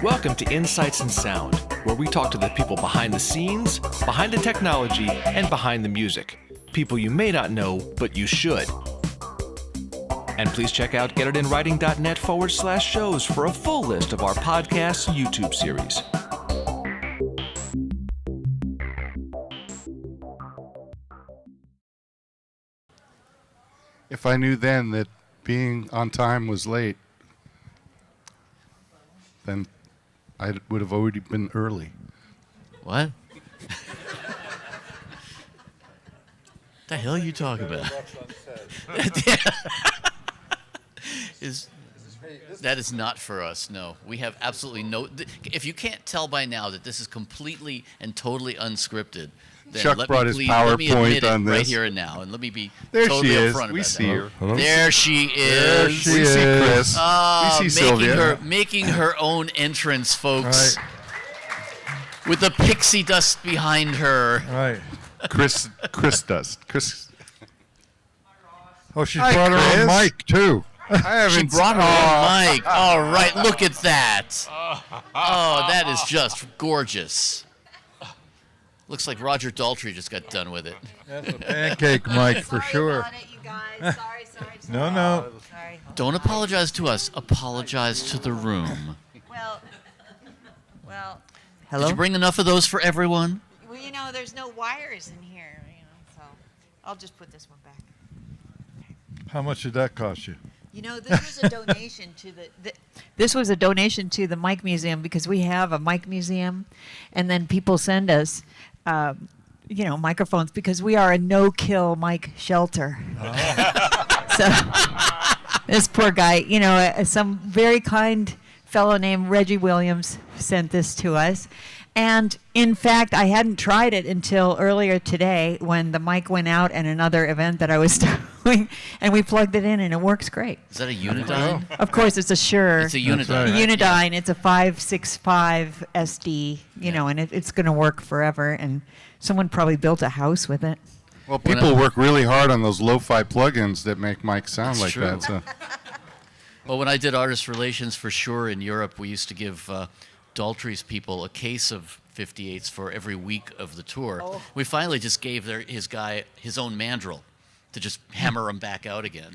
Welcome to Insights in Sound, where we talk to the people behind the scenes, behind the technology, and behind the music. People you may not know, but you should. And please check out getitinwriting.net/shows for a full list of our podcast YouTube series. If I knew then that being on time was late, then I would have already been early. What? The hell are you talking about? That is not for us, no. We have absolutely no... If you can't tell by now that this is completely and totally unscripted, then Chuck brought his PowerPoint on this. Right here and now, and let me be there totally she is. upfront about We see her. Hello? There she is. There she is. We see Chris. We see Sylvia. Making her own entrance, folks. Right. With the pixie dust behind her. Right. Chris dust. Chris. Oh, she Hi, brought her Chris. own mic, too. I haven't. She brought her own mic. All right, look at that. Oh, that is just gorgeous. Looks like Roger Daltrey just got done with it. That's a pancake mic for sure. Sorry about it, you guys. Sorry. No. Sorry. Don't apologize to us. Apologize to the room. Well. Did you bring enough of those for everyone? Well, you know, there's no wires in here, so I'll just put this one back. How much did that cost you? You know, this was a donation to This was a donation to the Mic Museum because we have a mic museum, and then people send us, microphones because we are a no-kill mic shelter. So this poor guy, some very kind fellow named Reggie Williams sent this to us. And in fact, I hadn't tried it until earlier today when the mic went out at another event that I was doing, and we plugged it in, and it works great. Is that a Unidyne? Of course, it's a Shure. It's a Unidyne. right. Unidyne. It's a 565 SD, and it's going to work forever. And someone probably built a house with it. Well, people work really hard on those lo-fi plugins that make mics sound That's like true. that. So. Well, when I did artist relations for Shure in Europe, we used to give Daltrey's people a case of 58s for every week of the tour. Oh. We finally just gave his guy his own mandrel to just hammer them back out again.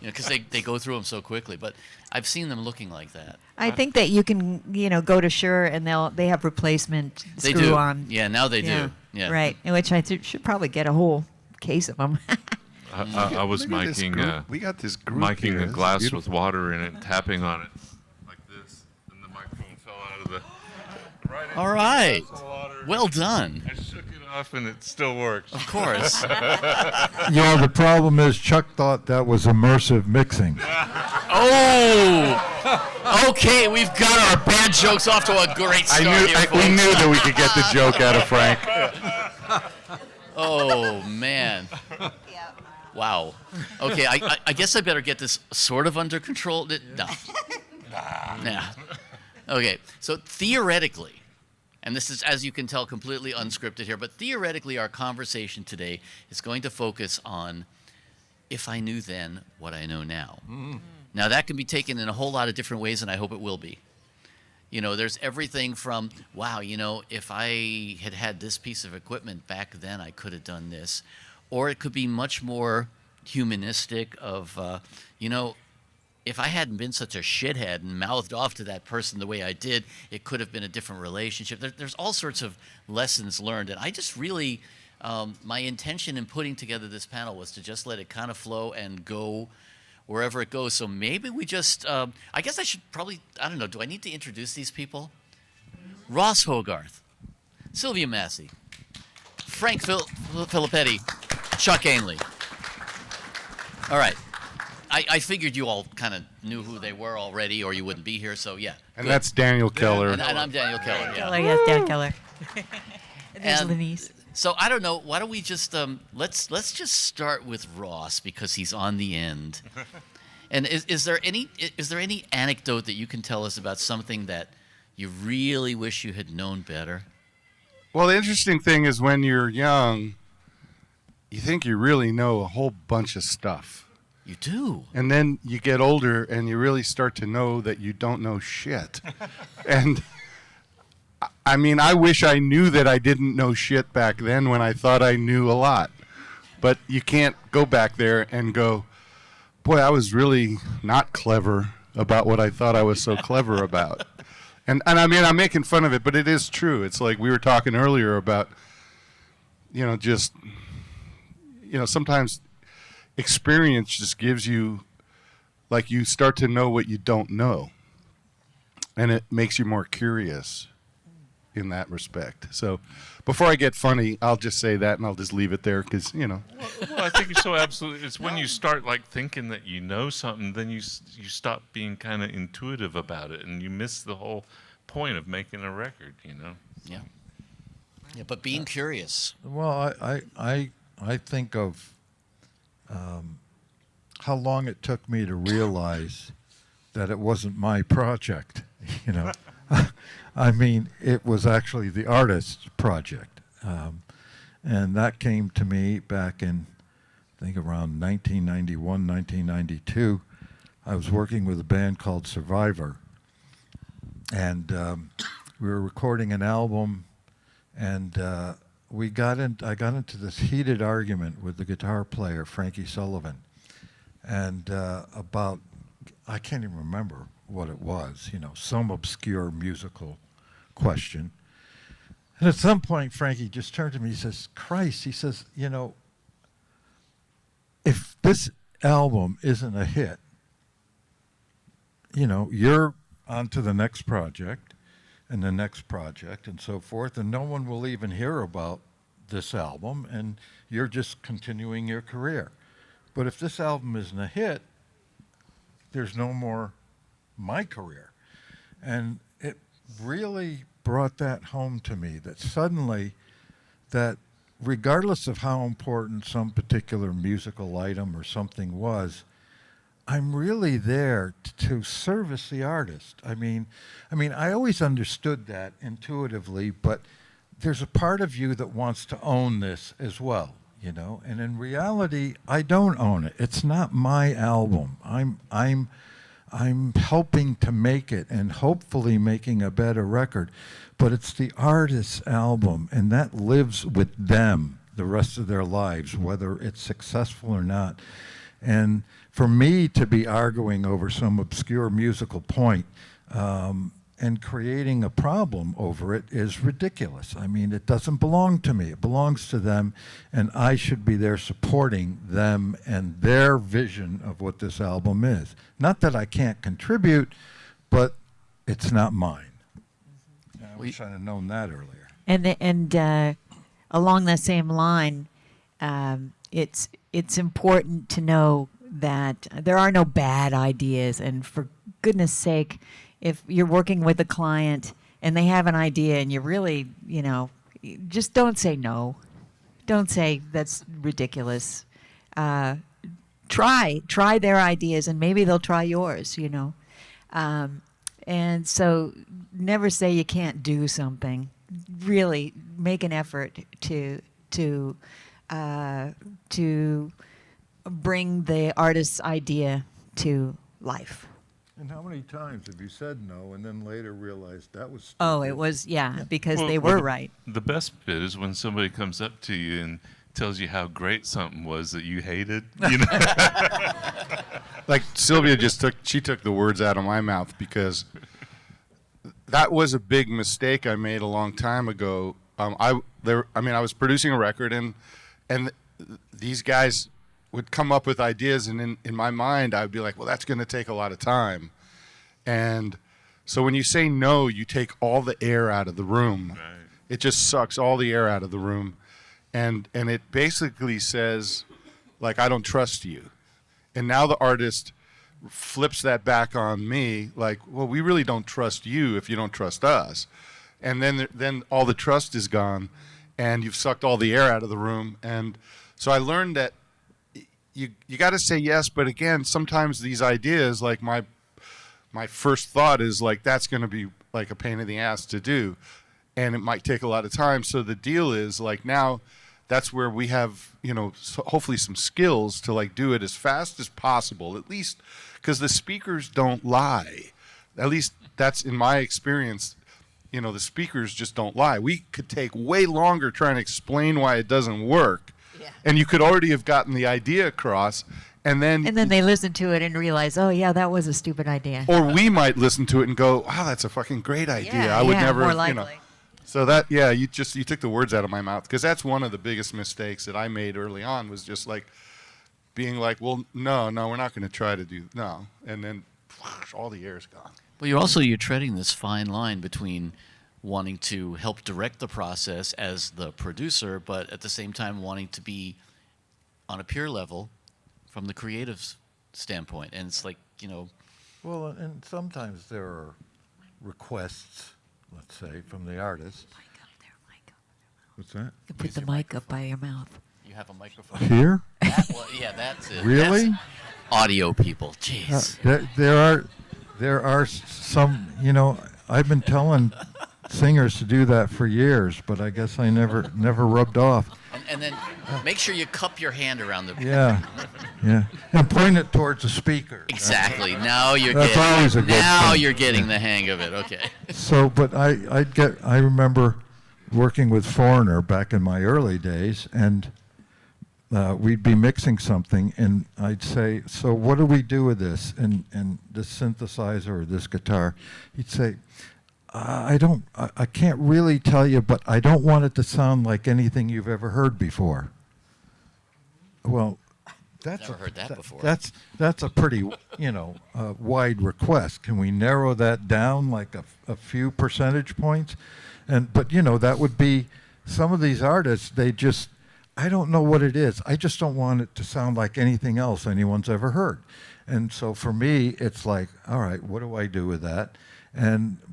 Because they go through them so quickly. But I've seen them looking like that. I think that you can, go to Shure and they have replacement They screw do. on. Yeah, now they do. Yeah. Right. In which I should probably get a whole case of them. I was Look at this miking group. We got this group miking here. a This is glass with beautiful. water in it, tapping on it like this, and the microphone fell out of the right into All right. the glass of water. Well done. I shook it off, and it still works. Of course. The problem is Chuck thought that was immersive mixing. Oh! Okay, we've got our bad jokes off to a great start here, We folks. knew that we could get the joke out of Frank. Oh, man. Wow. Okay, I guess I better get this sort of under control. No. Nah. Okay, so theoretically, and this is, as you can tell, completely unscripted here, but theoretically our conversation today is going to focus on if I knew then what I know now. Now, that can be taken in a whole lot of different ways, and I hope it will be. There's everything from, wow, if I had had this piece of equipment back then, I could have done this. Or it could be much more humanistic of, if I hadn't been such a shithead and mouthed off to that person the way I did, it could have been a different relationship. There's all sorts of lessons learned. And I just really, my intention in putting together this panel was to just let it kind of flow and go wherever it goes. So maybe we just, I guess I should probably, I don't know, do I need to introduce these people? Ross Hogarth, Sylvia Massy, Frank Filipetti, Chuck Ainlay. All right. I figured you all kind of knew who they were already, or you wouldn't be here, so yeah. And good. that's Daniel Keller. And I'm Daniel Keller, yeah. Keller, yes, Dan Keller. There's And Lenise. So I don't know. Why don't we just let's just start with Ross because he's on the end. And is there any anecdote that you can tell us about something that you really wish you had known better? Well, the interesting thing is when you're young, you think you really know a whole bunch of stuff. You do. And then you get older and you really start to know that you don't know shit. And I mean, I wish I knew that I didn't know shit back then when I thought I knew a lot. But you can't go back there and go, boy, I was really not clever about what I thought I was so clever about. And I mean, I'm making fun of it, but it is true. It's like we were talking earlier about, just, sometimes experience just gives you, like, you start to know what you don't know. And it makes you more curious in that respect. So before I get funny, I'll just say that and I'll just leave it there because, Well, I think you're so absolutely. It's when you start like thinking that you know something, then you stop being kind of intuitive about it, and you miss the whole point of making a record. Yeah. Yeah, but being curious. Well, I think of how long it took me to realize that it wasn't my project. I mean, it was actually the artist's project. And that came to me back in, I think, around 1991, 1992. I was working with a band called Survivor. And we were recording an album, and I got into this heated argument with the guitar player, Frankie Sullivan, and about, I can't even remember what it was, some obscure musical question. And at some point, Frankie just turned to me, he says, Christ, he says, if this album isn't a hit, you're on to the next project and the next project and so forth, and no one will even hear about this album, and you're just continuing your career. But if this album isn't a hit, there's no more my career. And it really brought that home to me, that suddenly, that regardless of how important some particular musical item or something was, I'm really there to service the artist. I mean, I always understood that intuitively, but there's a part of you that wants to own this as well, And in reality, I don't own it. It's not my album. I'm helping to make it and hopefully making a better record, but it's the artist's album, and that lives with them the rest of their lives, whether it's successful or not. And for me to be arguing over some obscure musical point and creating a problem over it is ridiculous. I mean, it doesn't belong to me. It belongs to them, and I should be there supporting them and their vision of what this album is. Not that I can't contribute, but it's not mine. I wish I'd have known that earlier. And along that same line, it's important to know that there are no bad ideas, and for goodness sake, if you're working with a client and they have an idea and you really, just don't say no. Don't say that's ridiculous. Try their ideas, and maybe they'll try yours, And so never say you can't do something. Really make an effort to bring the artist's idea to life. And how many times have you said no and then later realized that was stupid? Oh, it was, because they were right. The best bit is when somebody comes up to you and tells you how great something was that you hated. like Sylvia took the words out of my mouth, because that was a big mistake I made a long time ago. I was producing a record, and these guys would come up with ideas, and in my mind, I would be like, well, that's going to take a lot of time. And so when you say no, you take all the air out of the room. Right. It just sucks all the air out of the room. And it basically says, like, I don't trust you. And now the artist flips that back on me, like, well, we really don't trust you if you don't trust us. And then all the trust is gone, and you've sucked all the air out of the room. And so I learned that you got to say yes, but again, sometimes these ideas, like my first thought is like, that's going to be like a pain in the ass to do, and it might take a lot of time. So the deal is, like, now that's where we have, hopefully some skills to like do it as fast as possible, at least because the speakers don't lie. At least that's in my experience. The speakers just don't lie. We could take way longer trying to explain why it doesn't work. Yeah. And you could already have gotten the idea across. And then they listen to it and realize, oh, yeah, that was a stupid idea. Or we might listen to it and go, wow, that's a fucking great idea. Yeah, I would never, more likely. So that, yeah, you took the words out of my mouth. Because that's one of the biggest mistakes that I made early on was just like being like, well, no, we're not going to try to do, no. And then all the air's gone. Well, you're treading this fine line between wanting to help direct the process as the producer, but at the same time wanting to be on a peer level from the creative standpoint. And it's like, Well, and sometimes there are requests, let's say, from the artist. Mic up there. What's that? You put the mic up by your mouth. you have a microphone. Here? That's it. Really? That's audio people. Jeez. There are some, I've been telling singers to do that for years, but I guess I never rubbed off. And then make sure you cup your hand around the... Yeah. And point it towards the speaker. Exactly. Now you're That's always a good thing. you're getting the hang of it. Okay. So, but I remember working with Foreigner back in my early days, and we'd be mixing something, and I'd say, so what do we do with this? And this synthesizer or this guitar, he'd say, I can't really tell you, but I don't want it to sound like anything you've ever heard before. Well, Never heard that before. That's a pretty, wide request. Can we narrow that down like a few percentage points? But that would be, some of these artists, I don't know what it is. I just don't want it to sound like anything else anyone's ever heard. And so for me, it's like, all right, what do I do with that?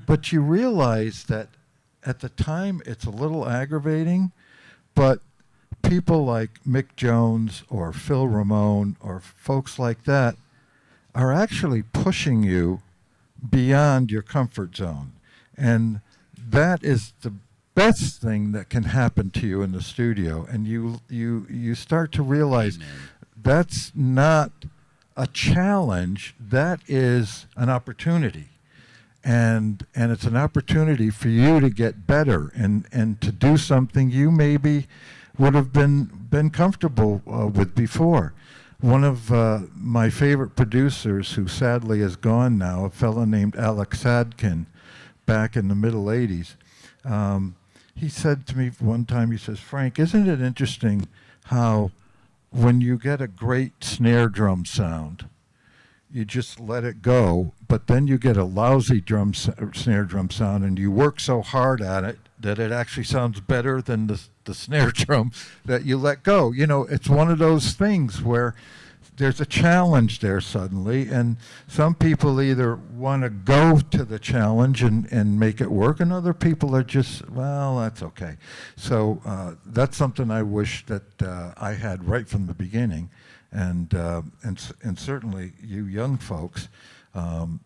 But you realize that at the time it's a little aggravating, but people like Mick Jones or Phil Ramone or folks like that are actually pushing you beyond your comfort zone. And that is the best thing that can happen to you in the studio. And you start to realize that's not a challenge, that is an opportunity. And it's an opportunity for you to get better and to do something you maybe would have been comfortable with before. One of my favorite producers, who sadly is gone now, a fellow named Alex Sadkin, back in the middle 80s, he said to me one time, he says, Frank, isn't it interesting how when you get a great snare drum sound, you just let it go, but then you get a lousy snare drum sound, and you work so hard at it that it actually sounds better than the snare drum that you let go. It's one of those things where there's a challenge there suddenly, and some people either want to go to the challenge and make it work, and other people are just, well, that's okay. So that's something I wish that I had right from the beginning. And certainly you young folks,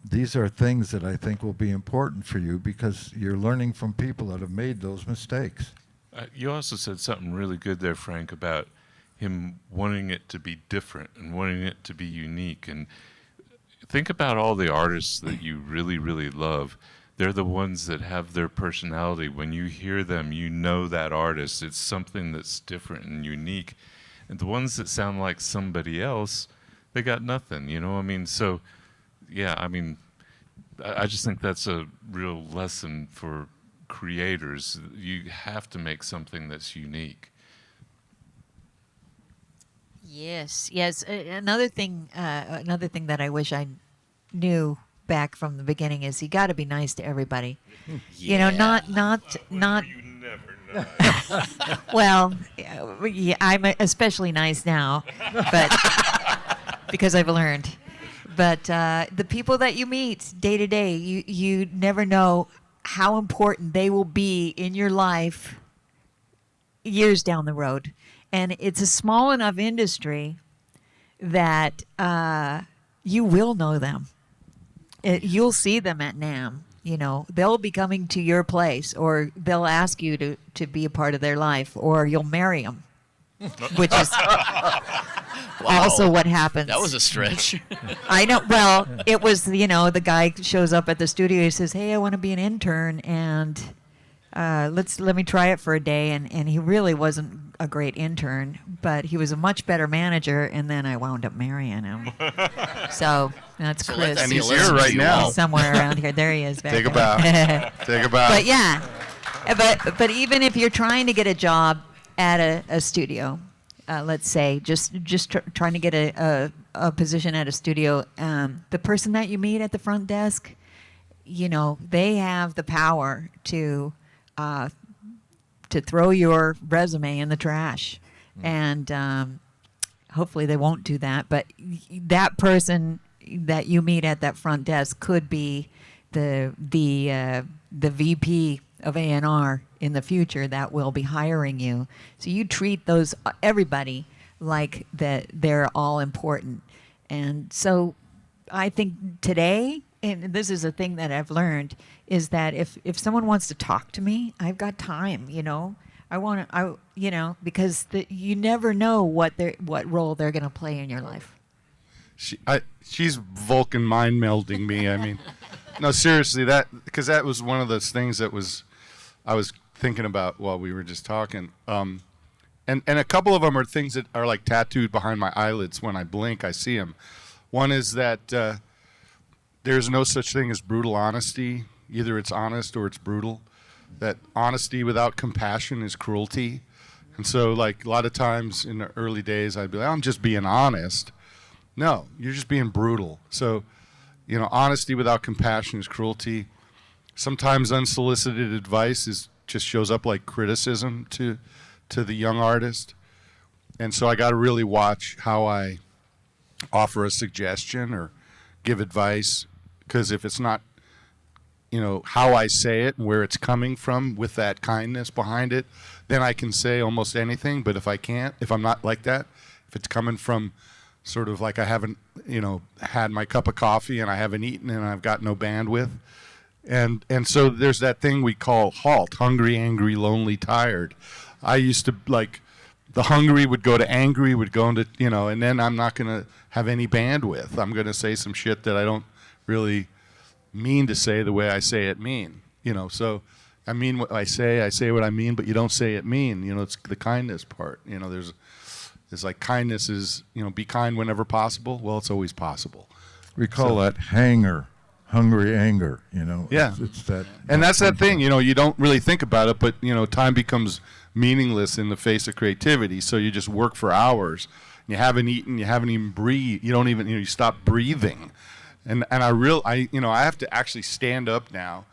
these are things that I think will be important for you because you're learning from people that have made those mistakes. You also said something really good there, Frank, about him wanting it to be different and wanting it to be unique. And think about all the artists that you really, really love. They're the ones that have their personality. When you hear them, you know that artist. It's something that's different and unique. And the ones that sound like somebody else, they got nothing, So, yeah, I just think that's a real lesson for creators. You have to make something that's unique. Yes. Another thing that I wish I knew back from the beginning is you got to be nice to everybody. Yeah. Not. You never know. Well, yeah, I'm especially nice now, but because I've learned. But the people that you meet day to day, you never know how important they will be in your life years down the road. And it's a small enough industry that you will know them. You'll see them at NAMM. They'll be coming to your place, or they'll ask you to be a part of their life, or you'll marry them. which is also what happens. That was a stretch. I know. Well, it was, the guy shows up at the studio. He says, "Hey, I want to be an intern, and let me try it for a day." And he really wasn't a great intern, but he was a much better manager. And then I wound up marrying him. So that's Chris. And he's here right now. Somewhere around here. There he is. Back Take a there. bow. Take a bow. But yeah, but even if you're trying to get a job at a studio, let's say just trying to get a position at a studio, the person that you meet at the front desk, they have the power to throw your resume in the trash, and hopefully they won't do that. But that person that you meet at that front desk could be the VP of A&R in the future that will be hiring you. So you treat everybody like that they're all important. And so I think today, and this is a thing that I've learned, is that if someone wants to talk to me, I've got time, because you never know what role they're going to play in your life. She's Vulcan mind melding me. I mean, no, seriously, because that was one of those things that I was thinking about while we were just talking. And a couple of them are things that are like tattooed behind my eyelids. When I blink, I see them. One is that there's no such thing as brutal honesty. Either it's honest or it's brutal. That honesty without compassion is cruelty. And so, like, a lot of times in the early days, I'd be like, I'm just being honest. No, you're just being brutal. So, honesty without compassion is cruelty. Sometimes unsolicited advice just shows up like criticism to the young artist. And so I got to really watch how I offer a suggestion or give advice, because if it's not, how I say it and where it's coming from with that kindness behind it, then I can say almost anything. But if I'm not like that, if it's coming from sort of like I haven't, had my cup of coffee and I haven't eaten and I've got no bandwidth. And so there's that thing we call HALT, hungry, angry, lonely, tired. I used to, like, the hungry would go to angry, would go into, and then I'm not going to have any bandwidth. I'm going to say some shit that I don't really mean to say the way I say it mean. So I mean what I say what I mean, but you don't say it mean. It's the kindness part. There's like kindness is, be kind whenever possible. Well, it's always possible. We call that hungry anger, Yeah. It's that. And that's that thing, you don't really think about it, but, time becomes meaningless in the face of creativity. So you just work for hours. You haven't eaten, you haven't even breathed. You don't even, you stop breathing. And I have to actually stand up now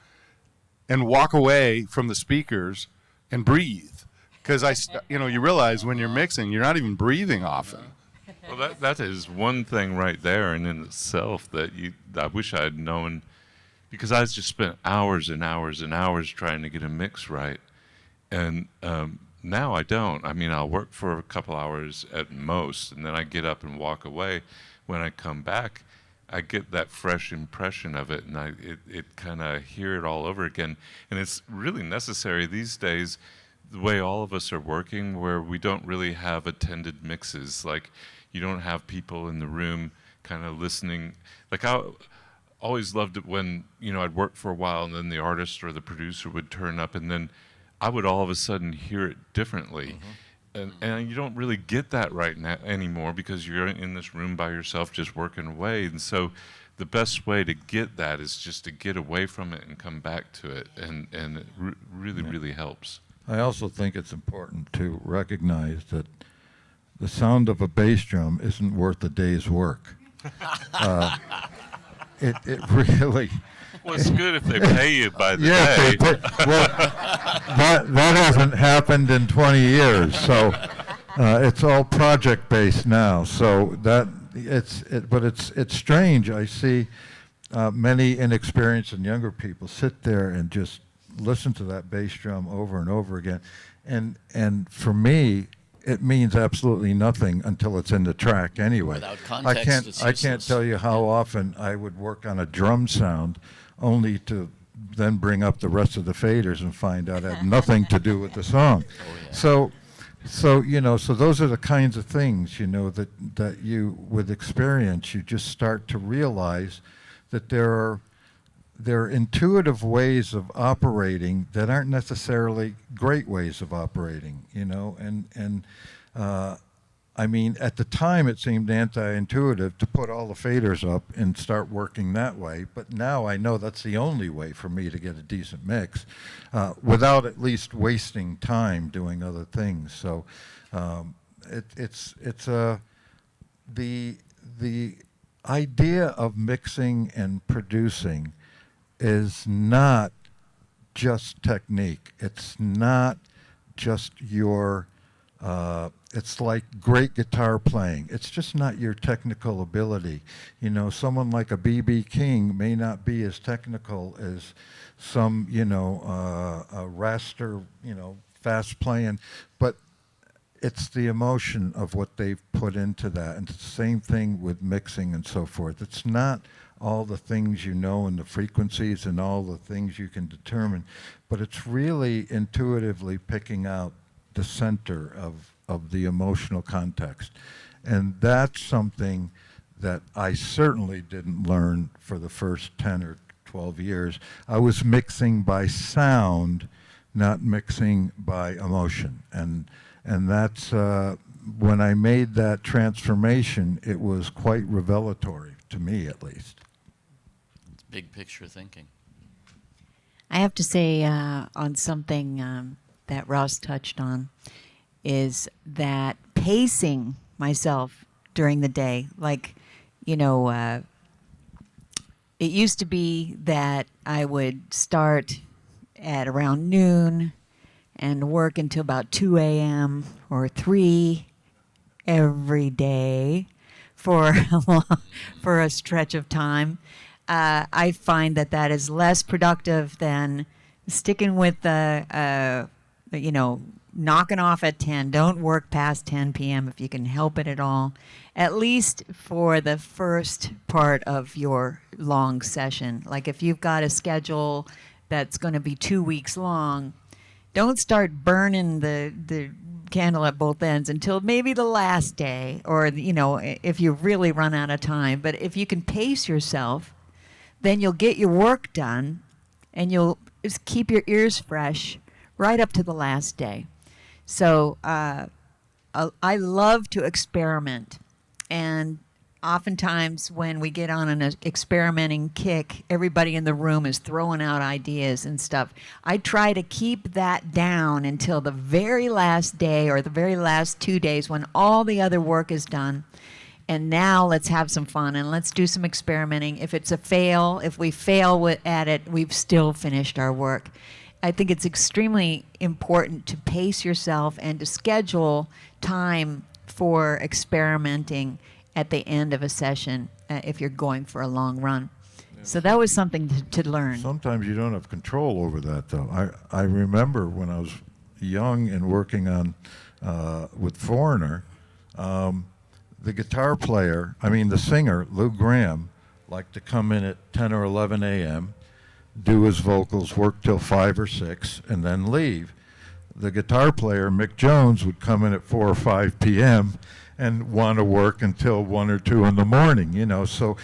and walk away from the speakers and breathe. Because you realize when you're mixing, you're not even breathing often. Well, that is one thing right there, and in itself that I wish I had known, because I just spent hours and hours and hours trying to get a mix right, and now I don't. I mean, I'll work for a couple hours at most, and then I get up and walk away. When I come back, I get that fresh impression of it, and it kind of hear it all over again, and it's really necessary these days. The way all of us are working, where we don't really have attended mixes, like you don't have people in the room kind of listening. Like I always loved it when, I'd work for a while and then the artist or the producer would turn up and then I would all of a sudden hear it differently. And you don't really get that right now anymore because you're in this room by yourself just working away. And so the best way to get that is just to get away from it and come back to it. And it really helps. I also think it's important to recognize that the sound of a bass drum isn't worth a day's work. It really... Well, it's good if they pay you by the day. Well, that hasn't happened in 20 years, so it's all project-based now. So but it's strange. I see many inexperienced and younger people sit there and just listen to that bass drum over and over again, and for me, it means absolutely nothing until it's in the track anyway. Without context, I can't tell you how often I would work on a drum sound only to then bring up the rest of the faders and find out it had nothing to do with the song. Oh, yeah. So So, so those are the kinds of things, that you, with experience, you just start to realize that there are intuitive ways of operating that aren't necessarily great ways of operating, I mean, at the time it seemed anti-intuitive to put all the faders up and start working that way, but now I know that's the only way for me to get a decent mix without at least wasting time doing other things. So the idea of mixing and producing is not just technique. It's not just your it's like great guitar playing. It's just not your technical ability. Someone like a B.B. King may not be as technical as some, a raster, fast playing, but it's the emotion of what they've put into that. And it's the same thing with mixing and so forth. It's not all the things and the frequencies and all the things you can determine, but it's really intuitively picking out the center of the emotional context. And that's something that I certainly didn't learn for the first 10 or 12 years. I was mixing by sound, not mixing by emotion. And that's, when I made that transformation, it was quite revelatory, to me at least. It's big picture thinking. I have to say on something that Ross touched on, is that pacing myself during the day. Like, it used to be that I would start at around noon and work until about 2 a.m. or 3 every day for a stretch of time. I find that is less productive than sticking with knocking off at 10. Don't work past 10 p.m. if you can help it at all, at least for the first part of your long session. Like if you've got a schedule that's going to be 2 weeks long, don't start burning the candle at both ends until maybe the last day, or, if you really run out of time. But if you can pace yourself, then you'll get your work done and you'll just keep your ears fresh right up to the last day. So I love to experiment, and oftentimes when we get on an experimenting kick, everybody in the room is throwing out ideas and stuff. I try to keep that down until the very last day or the very last 2 days when all the other work is done. And now let's have some fun and let's do some experimenting. If it's a fail, if we fail at it, we've still finished our work. I think it's extremely important to pace yourself and to schedule time for experimenting at the end of a session if you're going for a long run. So that was something to learn. Sometimes you don't have control over that, though. I remember when I was young and working on with Foreigner, the guitar player, the singer, Lou Gramm, liked to come in at 10 or 11 a.m., do his vocals, work till 5 or 6, and then leave. The guitar player, Mick Jones, would come in at 4 or 5 p.m. and want to work until 1 or 2 in the morning, So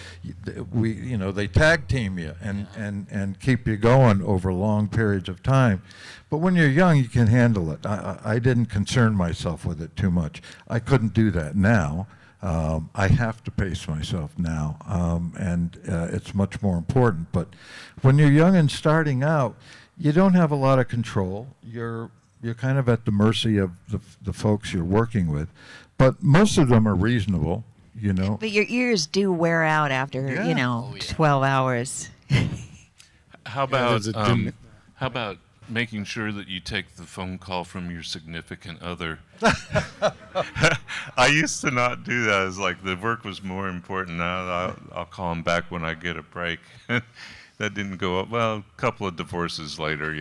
they tag team you and keep you going over long periods of time. But when you're young, you can handle it. I didn't concern myself with it too much. I couldn't do that now. I have to pace myself now, and it's much more important. But when you're young and starting out, you don't have a lot of control. You're kind of at the mercy of the folks you're working with. But most of them are reasonable, But your ears do wear out after, 12 hours. How about making sure that you take the phone call from your significant other? I used to not do that. It's like the work was more important. Now I'll call him back when I get a break. That didn't go up. Well, a couple of divorces later,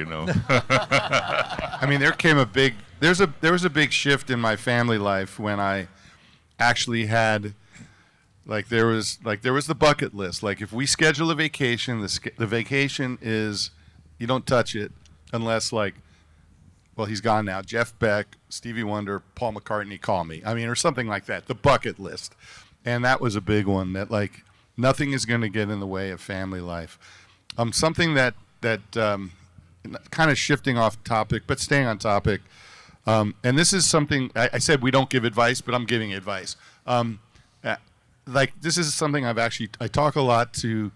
there was a big shift in my family life when I actually had, there was the bucket list. Like if we schedule a vacation, the vacation is, you don't touch it unless well, he's gone now. Jeff Beck, Stevie Wonder, Paul McCartney, call me. I mean, or something like that. The bucket list, and that was a big one. That like nothing is going to get in the way of family life. Something that kind of shifting off topic, but staying on topic. And this is something I said we don't give advice, but I'm giving advice. Like this is something I talk a lot to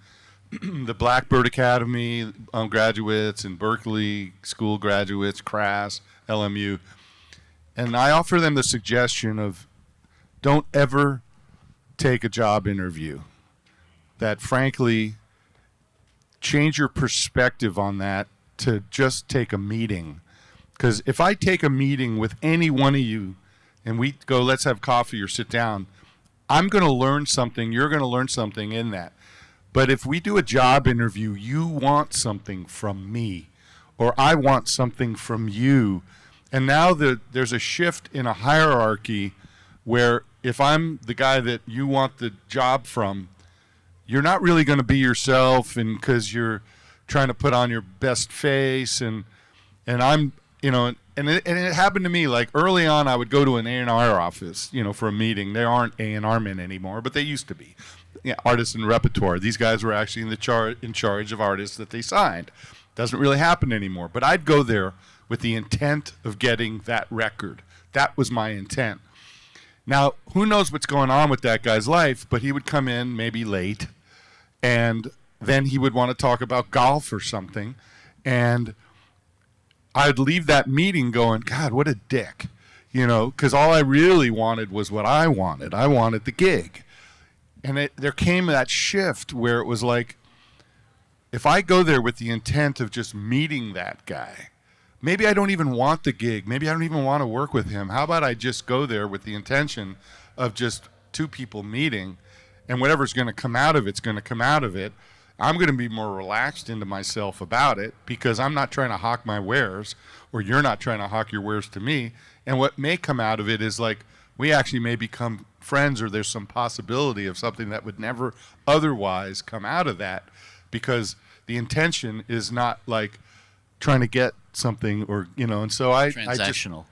the Blackbird Academy graduates and Berkeley School graduates, Crass, LMU, and I offer them the suggestion of don't ever take a job interview. That frankly, change your perspective on that to just take a meeting. Because if I take a meeting with any one of you and we go, let's have coffee or sit down, I'm going to learn something. You're going to learn something in that. But if we do a job interview, you want something from me, or I want something from you. And now there's a shift in a hierarchy where if I'm the guy that you want the job from, you're not really going to be yourself, and because you're trying to put on your best face, and I'm, and it happened to me. Like early on, I would go to an A&R office, for a meeting. There aren't A&R men anymore, but they used to be. Yeah, artists and repertoire. These guys were actually in charge of artists that they signed. Doesn't really happen anymore. But I'd go there with the intent of getting that record. That was my intent. Now, who knows what's going on with that guy's life, but he would come in maybe late, and then he would want to talk about golf or something, and I'd leave that meeting going, God, what a dick, because all I really wanted was what I wanted. I wanted the gig. And there came that shift where it was like, if I go there with the intent of just meeting that guy, maybe I don't even want the gig. Maybe I don't even want to work with him. How about I just go there with the intention of just two people meeting, and whatever's going to come out of it's going to come out of it. I'm going to be more relaxed into myself about it because I'm not trying to hawk my wares, or you're not trying to hawk your wares to me. And what may come out of it is like, we actually may become friends, or there's some possibility of something that would never otherwise come out of that, because the intention is not like trying to get something, or and so Transactional.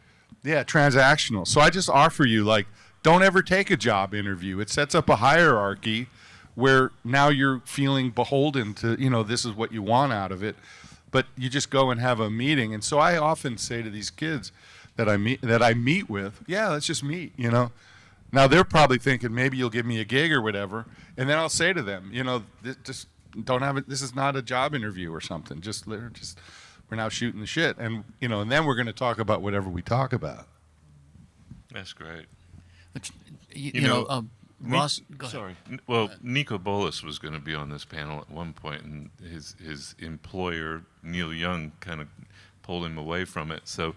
Transactional. So I just offer you, like, don't ever take a job interview. It sets up a hierarchy where now you're feeling beholden to, this is what you want out of it, but you just go and have a meeting. And so I often say to these kids that I meet with, let's just meet, Now they're probably thinking maybe you'll give me a gig or whatever, and then I'll say to them, just don't have it. This is not a job interview or something. We're now shooting the shit, and and then we're going to talk about whatever we talk about. That's great. But, Ross, go ahead. Sorry. Well, Nico Bolas was going to be on this panel at one point, and his employer Neil Young kind of pulled him away from it. So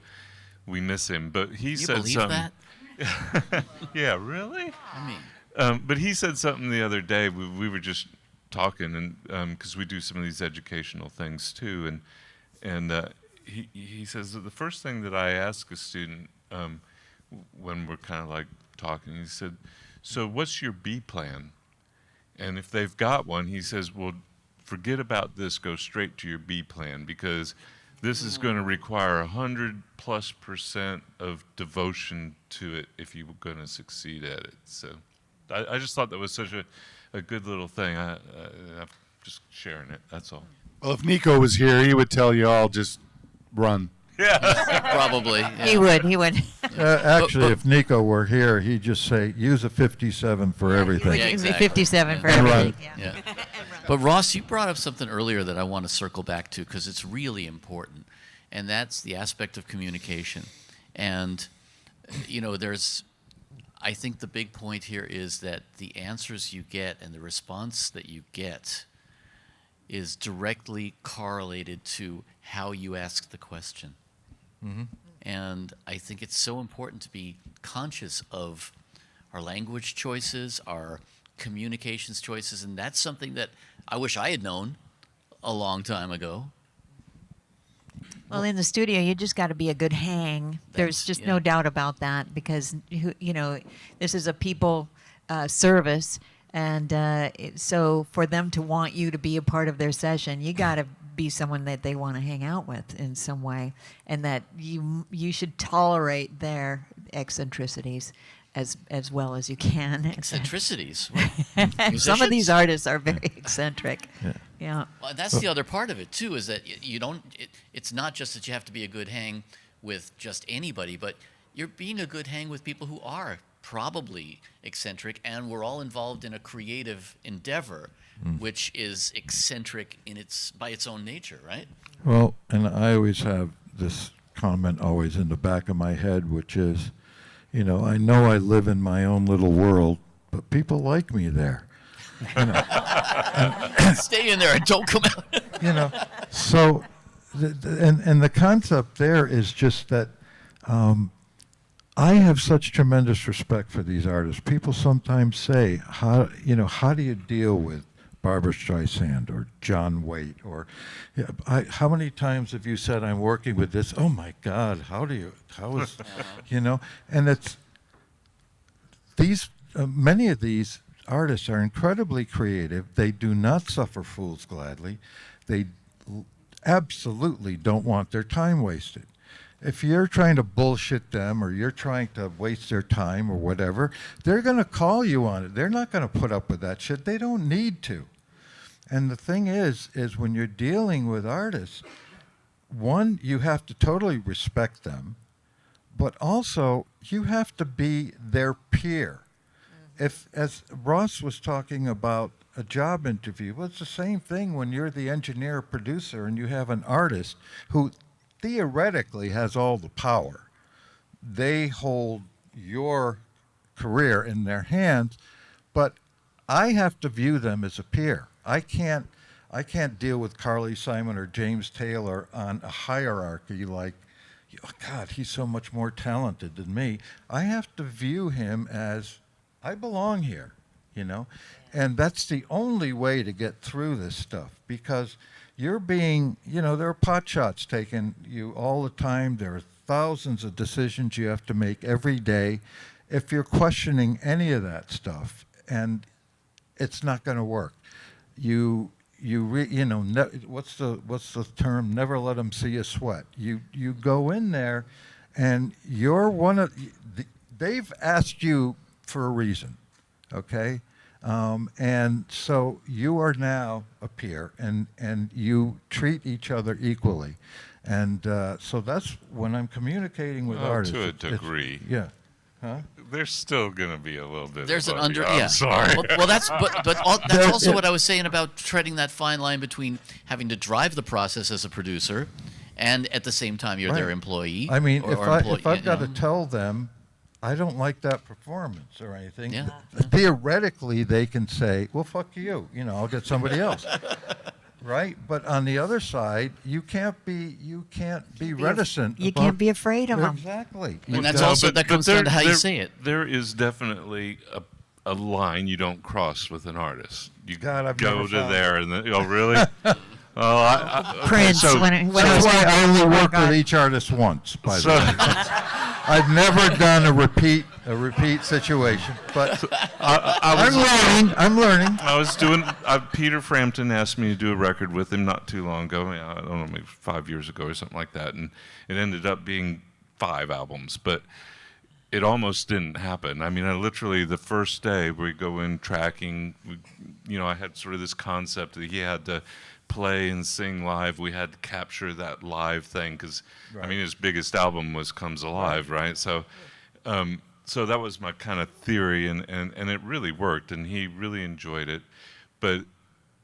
we miss him. But he said something. That? Yeah, really? I mean, but he said something the other day. We were just talking, and because we do some of these educational things too, and he says that the first thing that I ask a student when we're kind of like talking, he said, "So what's your B plan?" And if they've got one, he says, "Well, forget about this. Go straight to your B plan, because this is going to require 100+% of devotion to it if you're going to succeed at it." So I just thought that was such a good little thing. I'm just sharing it. That's all. Well, if Nico was here, he would tell you all just run. Yeah. Probably. Yeah. He would. Actually, if Nico were here, he'd just say, use a 57 for everything. Yeah, Use a exactly. 57 for Yeah. everything. Right. Yeah. Yeah. But Ross, you brought up something earlier that I want to circle back to because it's really important, and that's the aspect of communication. And, I think the big point here is that the answers you get and the response that you get is directly correlated to how you ask the question. Mm-hmm. And I think it's so important to be conscious of our language choices, our communications choices, and that's something that I wish I had known a long time ago. Well, in the studio, you just got to be a good hang. There's just no doubt about that, because this is a people service, and so for them to want you to be a part of their session, you got to be someone that they want to hang out with in some way, and that you should tolerate their eccentricities as well as you can. Eccentricities. Some of these artists are very eccentric. Yeah. Well, that's the other part of it too, is that you don't. It's not just that you have to be a good hang with just anybody, but you're being a good hang with people who are probably eccentric, and we're all involved in a creative endeavor, which is eccentric by its own nature, right? Well, and I always have this comment always in the back of my head, which is, I know I live in my own little world, but people like me there. Stay in there and don't come out. So, and the concept there is just that I have such tremendous respect for these artists. People sometimes say, how do you deal with Barbra Streisand or John Waite? Or how many times have you said, I'm working with this? Oh my God, how is, and it's these, many of these artists are incredibly creative. They do not suffer fools gladly. They absolutely don't want their time wasted. If you're trying to bullshit them or you're trying to waste their time or whatever, they're going to call you on it. They're not going to put up with that shit. They don't need to. And the thing is when you're dealing with artists, one, you have to totally respect them, but also you have to be their peer. If, as Ross was talking about a job interview, well, it's the same thing when you're the engineer or producer and you have an artist who theoretically has all the power. They hold your career in their hands, but I have to view them as a peer. I can't deal with Carly Simon or James Taylor on a hierarchy like, oh God, he's so much more talented than me. I have to view him as, I belong here, and that's the only way to get through this stuff, because you're being, there are pot shots taken you all the time. There are thousands of decisions you have to make every day. If you're questioning any of that stuff, and it's not going to work, what's the term? Never let them see you sweat. You go in there, and you're one of. They've asked you for a reason, okay? And so you are now a peer, and you treat each other equally. And so that's when I'm communicating with artists. To a degree. Yeah. Huh? There's still going to be a little bit. There's an I'm yeah. sorry. Well, that's that's also what I was saying about treading that fine line between having to drive the process as a producer, and at the same time you're their employee. I mean, or if I've got to tell them, I don't like that performance or anything. Yeah. Theoretically, they can say, "Well, fuck you. I'll get somebody else." Right? But on the other side, you can't be reticent. You can't be afraid of them. Exactly. And that's that comes down to how you say it. There is definitely a line you don't cross with an artist. You I've go never to found there and then, oh really? Prince. So, that's why I only work with each artist once, by the way. I've never done a repeat situation, but I'm learning. I was doing. Peter Frampton asked me to do a record with him not too long ago. I don't know, maybe 5 years ago or something like that, and it ended up being 5 albums, but it almost didn't happen. I mean, I literally the first day we go in tracking. I had sort of this concept that he had to play and sing live. We had to capture that live thing because, right. I mean, his biggest album was Comes Alive, right? So, so that was my kind of theory, and it really worked, and he really enjoyed it. But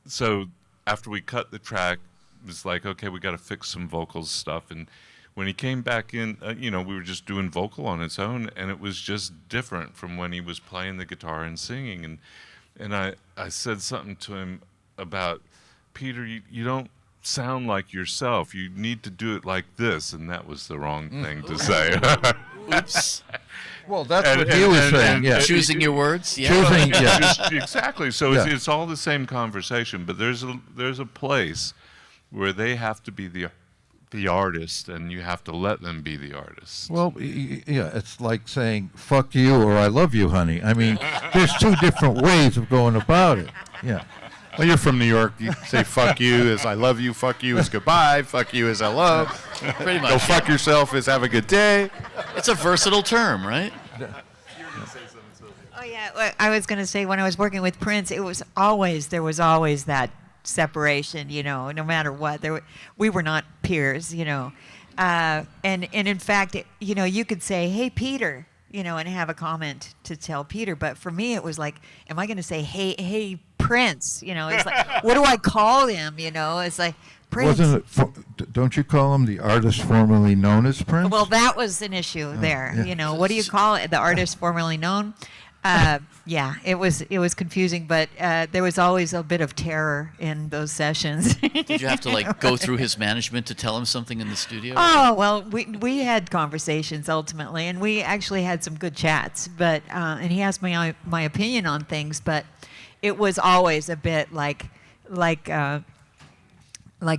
so after we cut the track, it was like, okay, we got to fix some vocals stuff. And when he came back in, we were just doing vocal on its own, and it was just different from when he was playing the guitar and singing. And I said something to him about, Peter, you don't sound like yourself. You need to do it like this, and that was the wrong thing to say. Oops. Well, that's what he was saying. Yeah, choosing your words. Yeah. Choosing, yeah. Exactly. So yeah. It's all the same conversation, but there's a place where they have to be the artist, and you have to let them be the artist. Well, yeah, it's like saying "fuck you" or "I love you, honey." I mean, there's 2 different ways of going about it. Yeah. Well, you're from New York. You say fuck you as I love you, fuck you as goodbye, fuck you as I love. Pretty much. Go fuck yourself as have a good day. It's a versatile term, right? Oh yeah, well, I was going to say when I was working with Prince, there was always that separation, no matter what. We were not peers, and in fact, you could say, "Hey, Peter," and have a comment to tell Peter. But for me, it was like, am I going to say, "Hey, Prince"? It's like, what do I call him? It's like Prince. Don't you call him the artist formerly known as Prince? Well, that was an issue there. Yeah. What do you call it? The artist formerly known? Yeah, it was confusing, but there was always a bit of terror in those sessions. Did you have to go through his management to tell him something in the studio? Oh well, we had conversations ultimately, and we actually had some good chats. But and he asked me my opinion on things, but it was always a bit like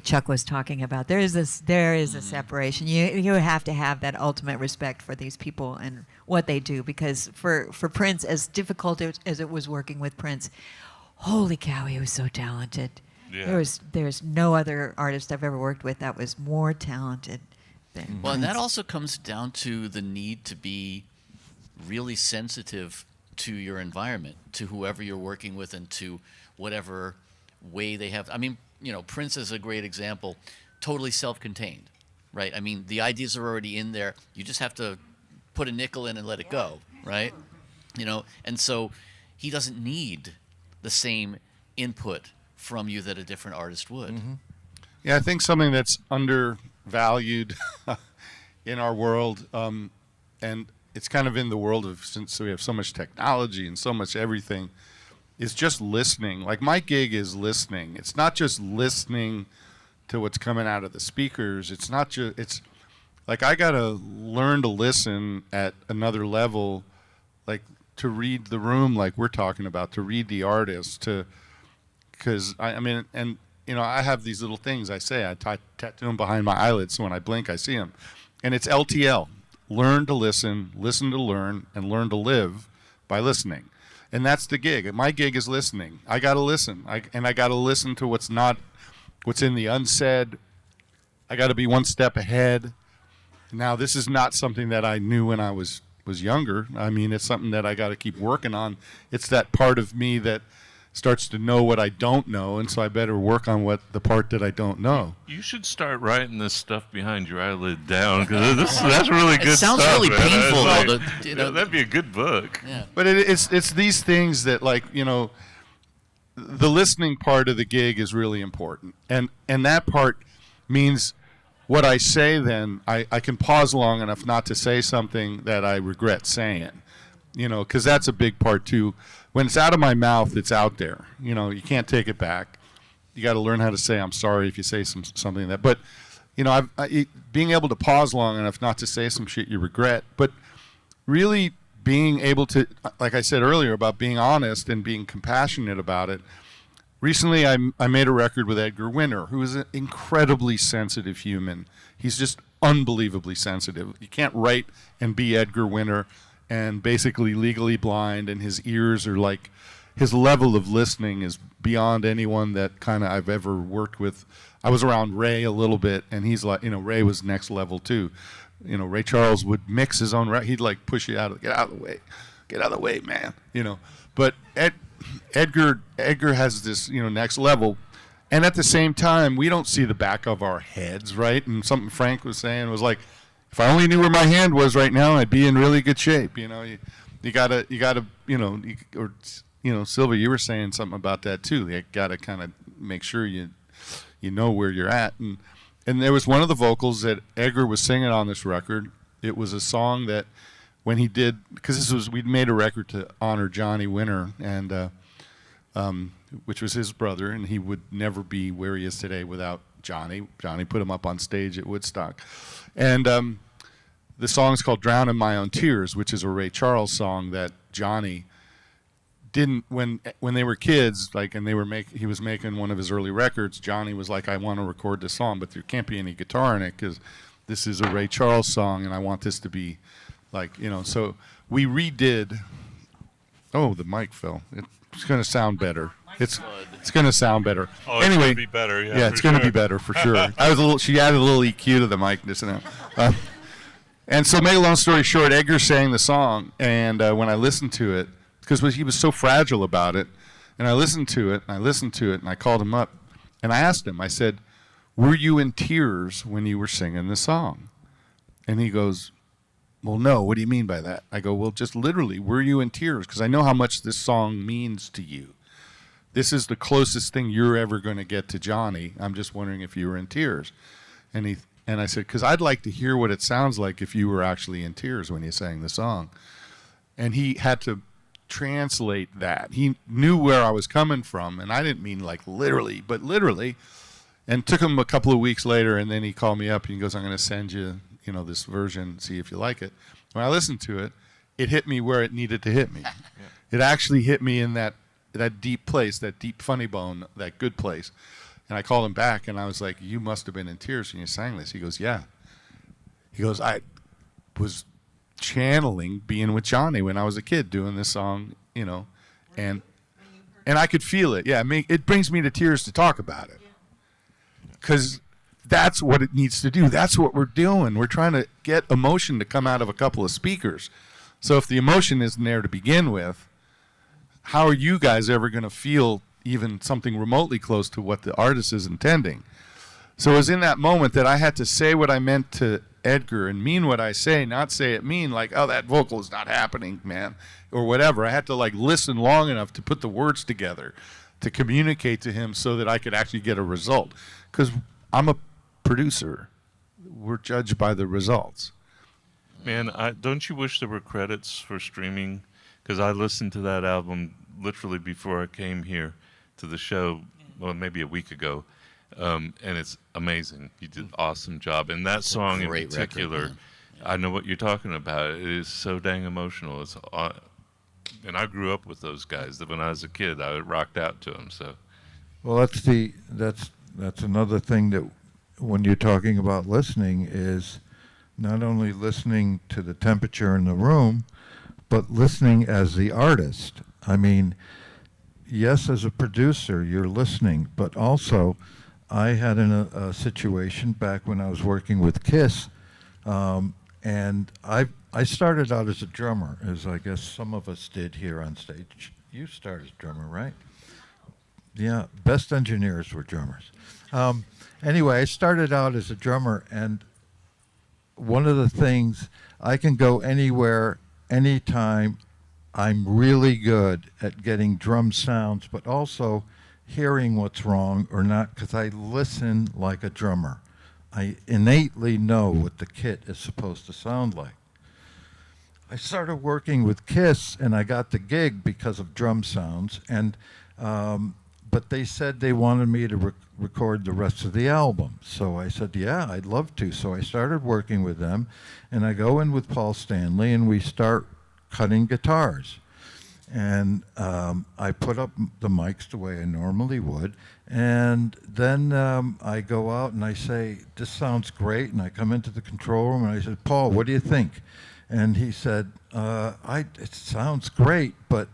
Chuck was talking about. There is a separation. You have to have that ultimate respect for these people and what they do, because for Prince, as difficult as it was working with Prince, holy cow, he was so talented. Yeah. There's no other artist I've ever worked with that was more talented than Prince. And that also comes down to the need to be really sensitive to your environment, to whoever you're working with, and to whatever way they have. I mean, Prince is a great example, totally self-contained, right? I mean, the ideas are already in there. You just have to put a nickel in and let it go, right? And so he doesn't need the same input from you that a different artist would. Mm-hmm. Yeah, I think something that's undervalued in our world, and it's kind of in the world of, since we have so much technology and so much everything, is just listening. Like, my gig is listening. It's not just listening to what's coming out of the speakers. It's not just, it's like, I got to learn to listen at another level, like to read the room, like we're talking about, to read the artist, because I mean, and I have these little things I say. I tattoo them behind my eyelids, so when I blink, I see them. And it's LTL. Learn to listen to learn, and learn to live by listening. And that's the gig. My gig is listening. I got to listen. I got to listen to what's in the unsaid. I got to be one step ahead. Now, this is not something that I knew when I was younger. I mean, it's something that I got to keep working on. It's that part of me that starts to know what I don't know, and so I better work on the part that I don't know. You should start writing this stuff behind your eyelid down, because that's really good stuff. It sounds really man. painful, Like, though. That'd be a good book. Yeah. But it's these things that, like, the listening part of the gig is really important, and that part means what I say. Then I can pause long enough not to say something that I regret saying, because that's a big part too. When it's out of my mouth, it's out there. You can't take it back. You got to learn how to say I'm sorry if you say something that. But being able to pause long enough not to say some shit you regret, but really being able to, like I said earlier, about being honest and being compassionate about it. Recently, I made a record with Edgar Winter, who is an incredibly sensitive human. He's just unbelievably sensitive. You can't write and be Edgar Winter and basically legally blind, and his ears are like, his level of listening is beyond anyone that kind of I've ever worked with. I was around Ray a little bit, and he's like, Ray was next level too. Ray Charles would mix his own, he'd like push you out, get out of the way, man. But Edgar has this, next level, and at the same time, we don't see the back of our heads, right? And something Frank was saying was like, if I only knew where my hand was right now, I'd be in really good shape. You gotta, Sylvia, you were saying something about that too. You gotta kind of make sure you know where you're at. And there was one of the vocals that Edgar was singing on this record. It was a song that when he did, because we'd made a record to honor Johnny Winter, and which was his brother, and he would never be where he is today without Johnny. Johnny put him up on stage at Woodstock. And the song's called Drown in My Own Tears, which is a Ray Charles song that Johnny didn't, when they were kids, like, and he was making one of his early records, Johnny was like, I want to record this song, but there can't be any guitar in it because this is a Ray Charles song, and I want this to be like, so we redid, oh, the mic fell. It's going to sound better. It's going to sound better. Oh, it's anyway, gonna be better. Yeah, it's going to be better for sure. She added a little EQ to the mic just now. And so, make a long story short, Edgar sang the song, and when I listened to it, because he was so fragile about it, and I listened to it, and I called him up, and I asked him, I said, were you in tears when you were singing the song? And he goes, well, no, what do you mean by that? I go, well, just literally, were you in tears? Because I know how much this song means to you. This is the closest thing you're ever going to get to Johnny. I'm just wondering if you were in tears. And I said, because I'd like to hear what it sounds like if you were actually in tears when you sang the song. And he had to translate that. He knew where I was coming from, and I didn't mean like literally, but literally. And it took him a couple of weeks later, and then he called me up and he goes, I'm going to send you, this version, see if you like it. When I listened to it, it hit me where it needed to hit me. Yeah. It actually hit me in that deep place, that deep funny bone, that good place. And I called him back, and I was like, you must have been in tears when you sang this. He goes, yeah. He goes, I was channeling being with Johnny when I was a kid doing this song, and I could feel it. Yeah, it brings me to tears to talk about it. Because that's what it needs to do. That's what we're doing. We're trying to get emotion to come out of a couple of speakers. So if the emotion isn't there to begin with, how are you guys ever going to feel even something remotely close to what the artist is intending? So it was in that moment that I had to say what I meant to Edgar and mean what I say, not say it mean like, oh, that vocal is not happening, man, or whatever. I had to listen long enough to put the words together to communicate to him so that I could actually get a result. Because I'm a producer. We're judged by the results. Man, don't you wish there were credits for streaming? Because I listened to that album literally before I came here to the show, well, maybe a week ago, and it's amazing. You did an awesome job. And that song in particular, record, I know what you're talking about. It is so dang emotional. And I grew up with those guys. When I was a kid, I rocked out to them. So, well, that's another thing that when you're talking about listening is not only listening to the temperature in the room, but listening as the artist. I mean, yes, as a producer, you're listening, but also I had a situation back when I was working with KISS, and I started out as a drummer, as I guess some of us did here on stage. You started as a drummer, right? Yeah, best engineers were drummers. Anyway, I started out as a drummer, and one of the things, I can go anywhere, anytime. I'm really good at getting drum sounds, but also hearing what's wrong or not, because I listen like a drummer. I innately know what the kit is supposed to sound like. I started working with KISS, and I got the gig because of drum sounds, and but they said they wanted me to record the rest of the album. So I said, yeah, I'd love to. So I started working with them, and I go in with Paul Stanley, and we start cutting guitars. And I put up the mics the way I normally would, and then I go out and I say, this sounds great, and I come into the control room and I said, Paul, what do you think? And he said, it sounds great, but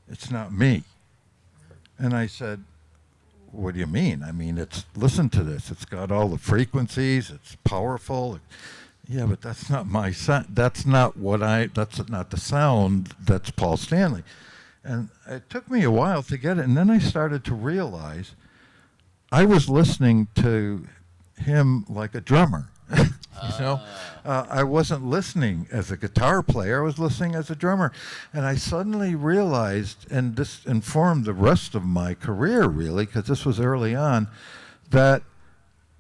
it's not me. And I said, what do you mean? I mean, listen to this. It's got all the frequencies. It's powerful. Yeah, but that's not my sound. That's not the sound that's Paul Stanley. And it took me a while to get it. And then I started to realize I was listening to him like a drummer. I wasn't listening as a guitar player. I was listening as a drummer. And I suddenly realized, and this informed the rest of my career, really, because this was early on, that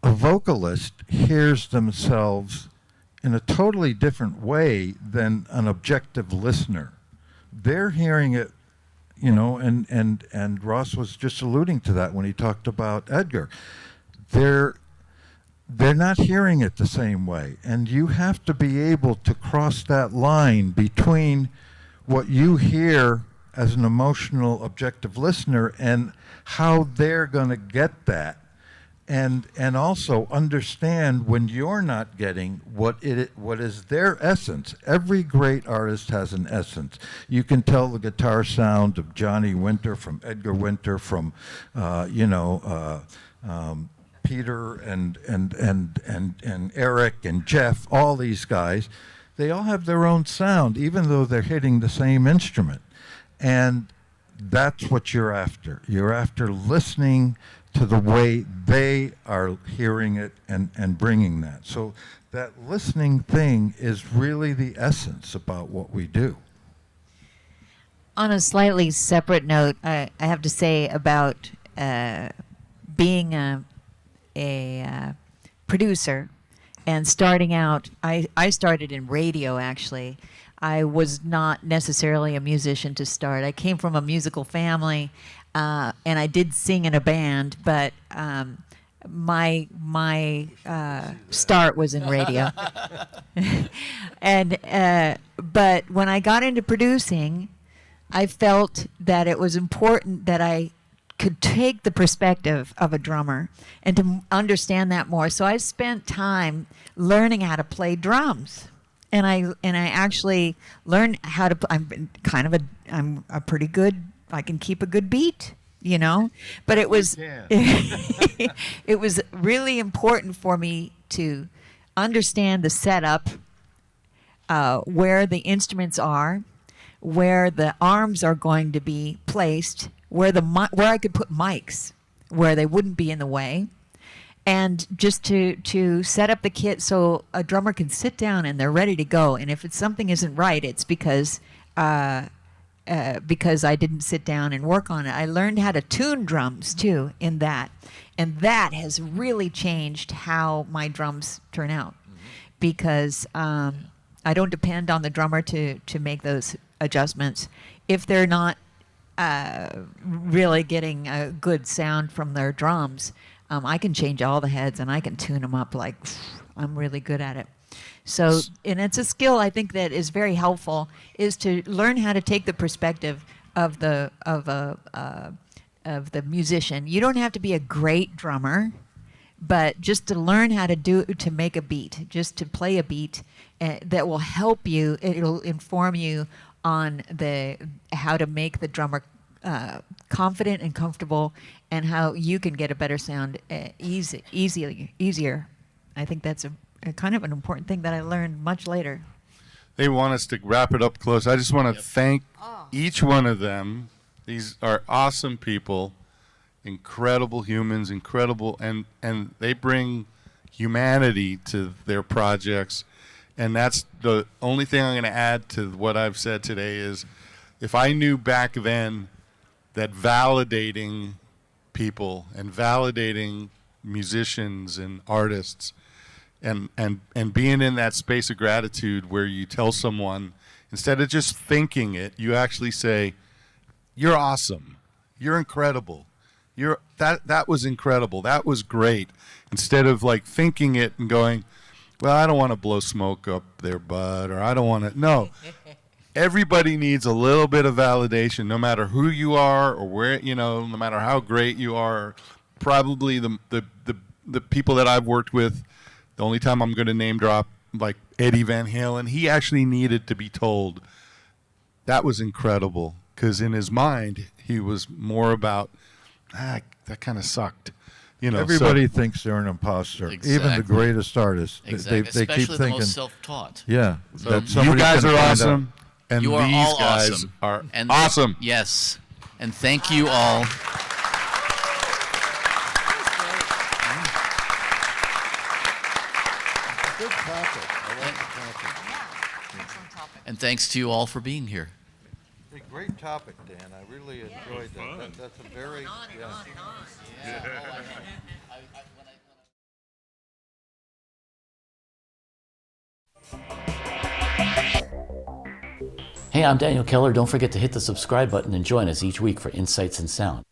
a vocalist hears themselves in a totally different way than an objective listener. They're hearing it, and Ross was just alluding to that when he talked about Edgar. They're not hearing it the same way, and you have to be able to cross that line between what you hear as an emotional, objective listener and how they're going to get that. and also understand when you're not getting what is their essence. Every great artist has an essence. You can tell the guitar sound of Johnny Winter from Edgar Winter from Peter and Eric and Jeff, all these guys. They all have their own sound, even though they're hitting the same instrument. And that's what you're after. You're after listening to the way they are hearing it and bringing that. So that listening thing is really the essence about what we do. On a slightly separate note, I have to say about being a producer and starting out. I started in radio, actually. I was not necessarily a musician to start. I came from a musical family, and I did sing in a band, but my start was in radio. But when I got into producing, I felt that it was important that I could take the perspective of a drummer and to understand that more. So I spent time learning how to play drums. And I actually learned how to. I'm a pretty good. I can keep a good beat, you know. But it was it was really important for me to understand the setup, where the instruments are, where the arms are going to be placed, where I could put mics where they wouldn't be in the way. And just to set up the kit so a drummer can sit down and they're ready to go. And if something isn't right, it's because I didn't sit down and work on it. I learned how to tune drums too in that, and that has really changed how my drums turn out, because I don't depend on the drummer to make those adjustments if they're not really getting a good sound from their drums. I can change all the heads and I can tune them up like I'm really good at it. So, and it's a skill I think that is very helpful, is to learn how to take the perspective of the musician. You don't have to be a great drummer, but just to learn how to make a beat, just to play a beat that will help you. It'll inform you on how to make the drummer confident and comfortable, and how you can get a better sound easier. I think that's a kind of an important thing that I learned much later. They want us to wrap it up close. I just want to thank each one of them. These are awesome people, incredible humans, incredible, and they bring humanity to their projects. And that's the only thing I'm going to add to what I've said today is, if I knew back then that validating people and validating musicians and artists and being in that space of gratitude where you tell someone, instead of just thinking it, you actually say, "You're awesome. You're incredible. That was incredible. That was great." Instead of like thinking it and going, "Well, I don't want to blow smoke up their butt," or "I don't want to." No. Everybody needs a little bit of validation, no matter who you are or where, no matter how great you are. Probably the people that I've worked with, the only time I'm going to name drop, like Eddie Van Halen, he actually needed to be told that was incredible, because in his mind he was more about that kind of sucked. Everybody thinks they're an imposter, even the greatest artists. Exactly. They keep Especially the thinking, most self-taught. Yeah, so you guys are awesome, and you are these all guys awesome. are and awesome. Yes, and thank you all. Good topic. I like the topic. And thanks to you all for being here. Hey, great topic, Dan. I really enjoyed that. That's a very Hey, I'm Daniel Keller. Don't forget to hit the subscribe button and join us each week for Insights in Sound.